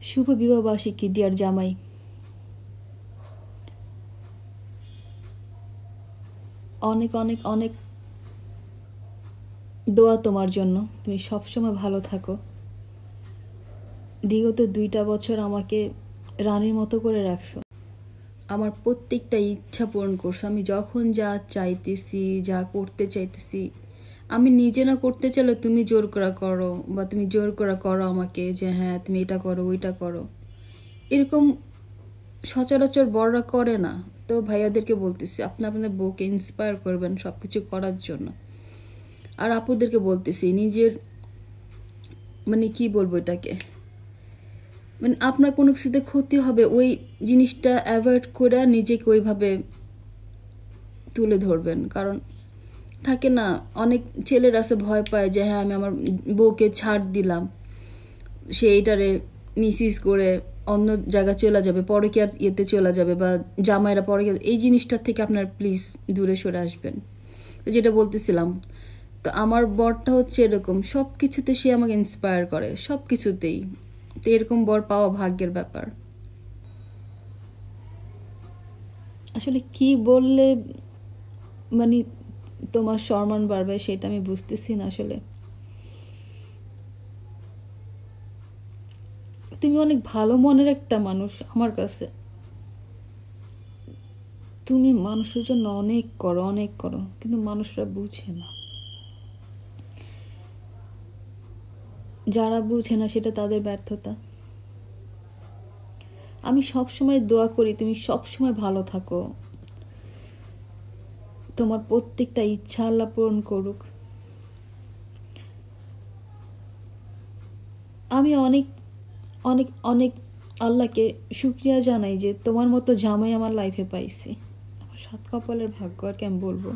শুভ বিবাহবার্ষিকী deer জামাই। অনেক অনেক অনেক দোয়া তোমার জন্য, তুমি সবসময় ভালো থাকো। বিগত 2টা বছর আমাকে রানীর মতো করে রাখছো, আমার প্রত্যেকটা ইচ্ছা পূরণ করছো। আমি যখন যা চাইতেছি, যা করতে চাইতেছি, আমি নিজে না করতে চাইলে তুমি জোর করা করো, বা তুমি জোর করা করো আমাকে যে হ্যাঁ তুমি এটা করো ওইটা করো। এরকম সচরাচর বড়রা করে না। তো ভাইয়াদেরকে বলতেছি আপনি আপনার বউকে ইন্সপায়ার করবেন সব কিছু করার জন্য। আর আপুদেরকে বলতেছি নিজের মানে কি বলবো এটাকে, মানে আপনার কোনো কিছুতে ক্ষতি হবে ওই জিনিসটা অ্যাভয়েড করে নিজেকে ওইভাবে তুলে ধরবেন। কারণ থাকে না, অনেক ছেলেরা আছে ভয় পায় যে হ্যাঁ আমি আমার বউকে ছাড় দিলাম, সে এইটারে মিসইউজ করে অন্য জায়গা চলে যাবে, পরে কি আর ইয়েতে চলে যাবে, বা জামাইরা পরে এই জিনিসটার থেকে আপনার প্লিজ দূরে সরে আসবেন। যেটা বলতেছিলাম, তো আমার বরটা হচ্ছে এরকম, সব কিছুতে সে আমাকে ইন্সপায়ার করে, সব কিছুতেই। তো এরকম বর পাওয়া ভাগ্যের ব্যাপার। আসলে কি বললে মানে তোমার সম্মান বাড়বে সেটা আমি বুঝতেছি না। আসলে তুমি অনেক ভালো মনের একটা মানুষ আমার কাছে, তুমি মানুষের জন্য অনেক করো অনেক করো, কিন্তু মানুষরা বুঝে না। যারা বুঝে না সেটা তাদের ব্যর্থতা। আমি সব সময় দোয়া করি তুমি সব সময় ভালো থাকো, তোমার প্রত্যেকটা ইচ্ছা আল্লাহ পূরণ করুক। আমি অনেক অনেক অনেক আল্লাহকে শুক্রিয়া জানাই যে তোমার মতো জামাই আমার লাইফে পাইছি। আমার সাত কপালের ভাগ্য, আর কেমন বলবো।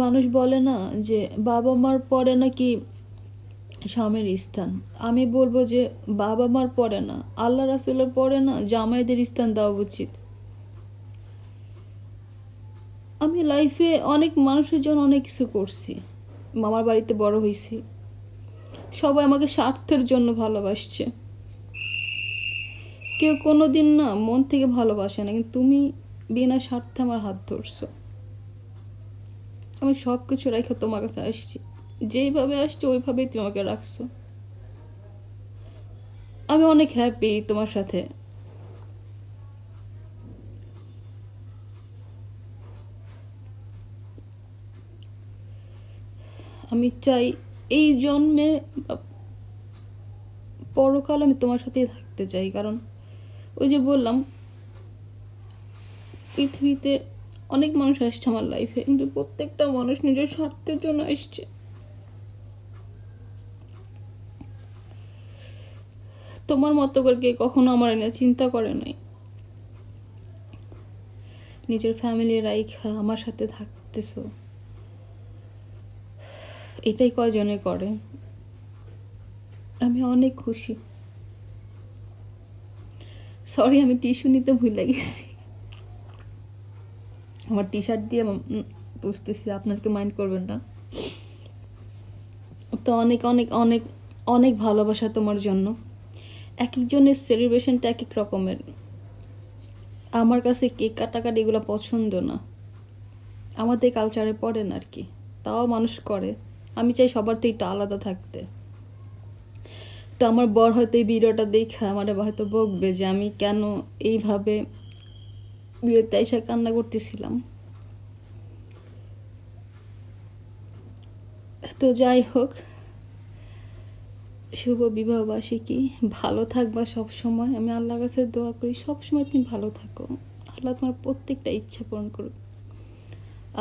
মানুষ বলে না যে বাবা মার পরে নাকি স্বামীর স্থান, আমি বলবো যে বাবা মার পরে না, আল্লাহ রাসূলের পরে না জামাইদের স্থান দেওয়া উচিত। আমি লাইফে অনেক মানুষের জন্য অনেক কিছু করছি, মামার বাড়িতে বড় হয়েছি, সবাই আমাকে স্বার্থের জন্য ভালোবাসছে, কেউ কোনো দিন না মন থেকে ভালোবাসে না, কিন্তু তুমি বিনা স্বার্থে আমার হাত ধরছো। আমি সব কিছু রেখে তোমার কাছে আসছি, যেইভাবে আসছি ওইভাবেই তুমি আমাকে রাখছো। আমি অনেক হ্যাপি তোমার সাথে। আমি চাই এই জন্মে পরকাল আমি তোমার সাথেই থাকতে চাই। কারণ ওই যে বললাম, পৃথিবীতে অনেক মানুষ আসছে আমার লাইফে, কিন্তু প্রত্যেকটা মানুষ নিজের স্বার্থের জন্য আসছে। তোমার মতো করে কে কখনো আমার নিয়ে চিন্তা করে নাই, নিজের ফ্যামিলি রাইখা আমার সাথে থাকতেছো, এটাই কয়জনে করে। আমি অনেক খুশি। সরি আমি টিস্যু নিতে ভুলে গেছি, আমার টি শার্ট দিয়ে বুঝতেছি, আপনার কি মাইন্ড করবেন না। তো অনেক অনেক অনেক অনেক ভালোবাসা তোমার জন্য। এক একজনের সেলিব্রেশনটা এক এক রকমের। আমার কাছে কেক কাটাকাটি এগুলো পছন্দ না, আমাদের কালচারে পড়ে না আর কি, তাও মানুষ করে। আমি চাই সবার থেকে একটু আলাদা থাকতে। তো আমার বর হয়তো এই ভিডিওটা দেখে আমার হয়তো বকবে যে আমি কেন এইভাবে বিয়েতে এসে কান্না করতেছিলাম। তো যাই হোক, শুভ বিবাহবার্ষিকী, ভালো থাকবা সব সময়। আমি আল্লাহর কাছে দোয়া করি সব সময় তুমি ভালো থাকো, আল্লাহ তোমার প্রত্যেকটা ইচ্ছা পূরণ করুক।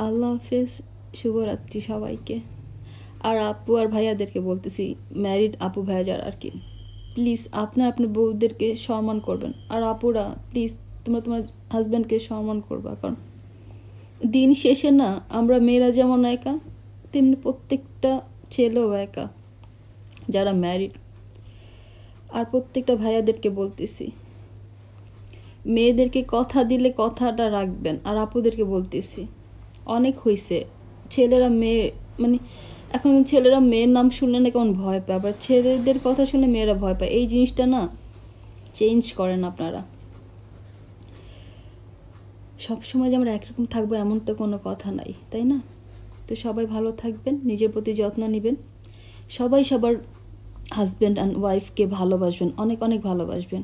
আল্লাহ হাফেজ, শুভরাত্রি সবাইকে। আর আপু আর ভাইয়াদেরকে বলতেছি, ম্যারিড আপু ভাইয়া যারা আর কি, প্লিজ আপনার বউদেরকে সম্মান করবেন। আর আপুরা প্লিজ তোমরা তোমার হাজব্যান্ডকে সম্মান করবা। কারণ দিন শেষে না আমরা মেয়েরা যেমন একা, তেমনি প্রত্যেকটা ছেলেও একা যারা ম্যারিড। আর প্রত্যেকটা ভাইয়াদেরকে বলতেছি, মেয়েদেরকে কথা দিলে কথাটা রাখবেন। আর আপুদেরকে বলতেছি অনেক হয়েছে, ছেলেরা মেয়ে মানে এখন ছেলেরা মেয়ের নাম শুনলে না কেমন ভয় পায়, আবার ছেলেদের কথা শুনে মেয়েরা ভয় পায়। এই জিনিসটা না চেঞ্জ করেন আপনারা। সবসময় যে আমরা একরকম থাকবো এমন তো কোনো কথা নাই, তাই না? তো সবাই ভালো থাকবেন, নিজের প্রতি যত্ন নেবেন, সবাই সবার হাজব্যান্ড অ্যান্ড ওয়াইফকে ভালোবাসবেন, অনেক অনেক ভালোবাসবেন।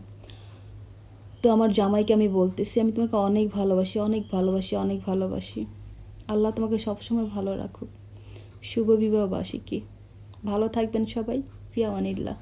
তো আমার জামাইকে আমি বলতেছি, আমি তোমাকে অনেক ভালোবাসি, অনেক ভালোবাসি, অনেক ভালোবাসি। আল্লাহ তোমাকে সবসময় ভালো রাখুক। শুভ বিবাহ বার্ষিকী। ভালো থাকবেন সবাই। ফিয়া আনিল্লাহ।